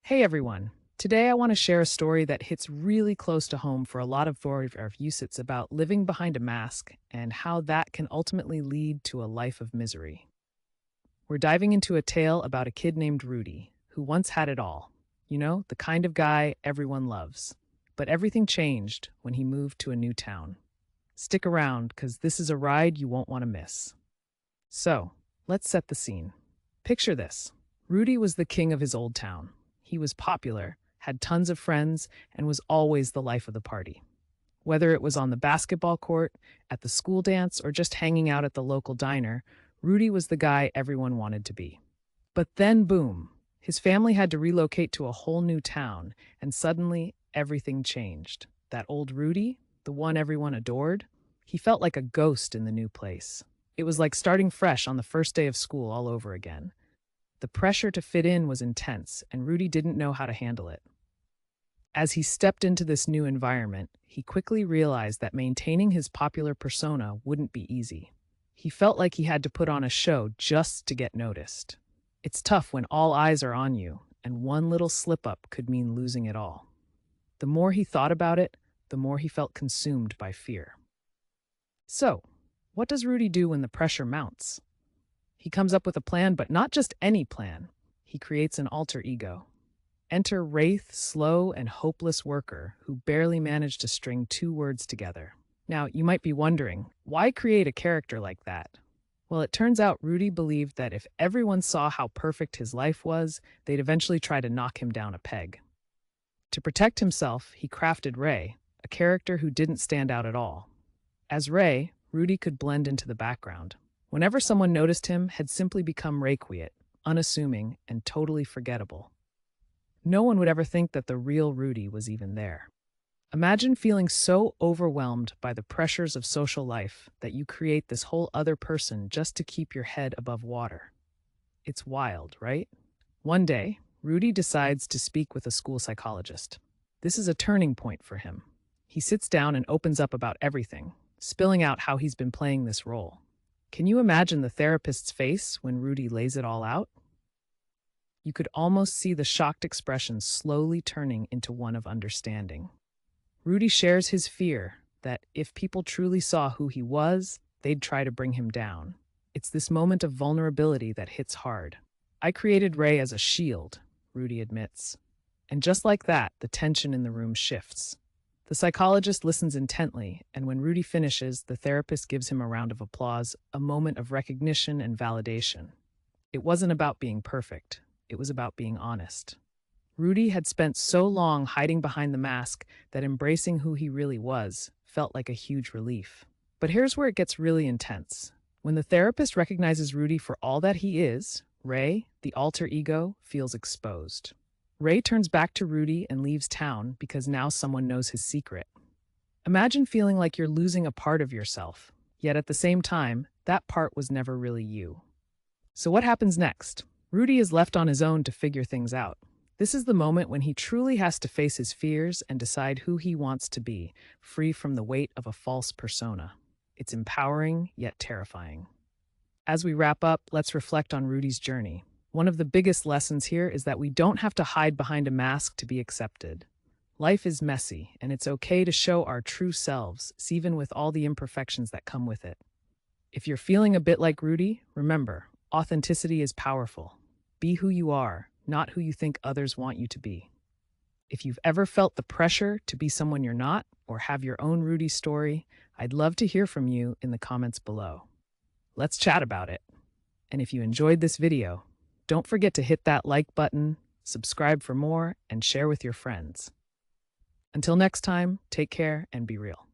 Hey everyone. Today I want to share a story that hits really close to home for a lot of our youth. It's about living behind a mask and how that can ultimately lead to a life of misery. We're diving into a tale about a kid named Rudy who once had it all. You know, the kind of guy everyone loves. But everything changed when he moved to a new town. Stick around because this is a ride you won't want to miss. So, let's set the scene. Picture this. Rudy was the king of his old town. He was popular, had tons of friends, and was always the life of the party. Whether it was on the basketball court, at the school dance, or just hanging out at the local diner, Rudy was the guy everyone wanted to be. But then, boom, his family had to relocate to a whole new town, and suddenly everything changed. That old Rudy, the one everyone adored, he felt like a ghost in the new place. It was like starting fresh on the first day of school all over again. The pressure to fit in was intense, and Rudy didn't know how to handle it. As he stepped into this new environment, he quickly realized that maintaining his popular persona wouldn't be easy. He felt like he had to put on a show just to get noticed. It's tough when all eyes are on you, and one little slip up could mean losing it all. The more he thought about it, the more he felt consumed by fear. So, what does Rudy do when the pressure mounts? He comes up with a plan, but not just any plan. He creates an alter ego. Enter Wraith, slow and hopeless worker who barely managed to string two words together. Now, you might be wondering, why create a character like that? Well, it turns out Rudy believed that if everyone saw how perfect his life was, they'd eventually try to knock him down a peg. To protect himself, he crafted Ray, a character who didn't stand out at all. As Ray, Rudy could blend into the background. Whenever someone noticed him, had simply become Rayquiet, unassuming and totally forgettable. No one would ever think that the real Rudy was even there. Imagine feeling so overwhelmed by the pressures of social life that you create this whole other person just to keep your head above water. It's wild, right? One day, Rudy decides to speak with a school psychologist. This is a turning point for him. He sits down and opens up about everything, spilling out how he's been playing this role. Can you imagine the therapist's face when Rudy lays it all out? You could almost see the shocked expression slowly turning into one of understanding. Rudy shares his fear that if people truly saw who he was, they'd try to bring him down. It's this moment of vulnerability that hits hard. I created Ray as a shield, Rudy admits. And just like that, the tension in the room shifts. The psychologist listens intently, and when Rudy finishes, the therapist gives him a round of applause, a moment of recognition and validation. It wasn't about being perfect. It was about being honest. Rudy had spent so long hiding behind the mask that embracing who he really was felt like a huge relief. But here's where it gets really intense. When the therapist recognizes Rudy for all that he is, Ray, the alter ego, feels exposed. Ray turns back to Rudy and leaves town because now someone knows his secret. Imagine feeling like you're losing a part of yourself, yet at the same time, that part was never really you. So what happens next? Rudy is left on his own to figure things out. This is the moment when he truly has to face his fears and decide who he wants to be, free from the weight of a false persona. It's empowering, yet terrifying. As we wrap up, let's reflect on Rudy's journey. One of the biggest lessons here is that we don't have to hide behind a mask to be accepted. Life is messy, and it's okay to show our true selves, even with all the imperfections that come with it. If you're feeling a bit like Rudy, remember, authenticity is powerful. Be who you are, not who you think others want you to be. If you've ever felt the pressure to be someone you're not, or have your own Rudy story, I'd love to hear from you in the comments below. Let's chat about it. And if you enjoyed this video, don't forget to hit that like button, subscribe for more, and share with your friends. Until next time, take care and be real.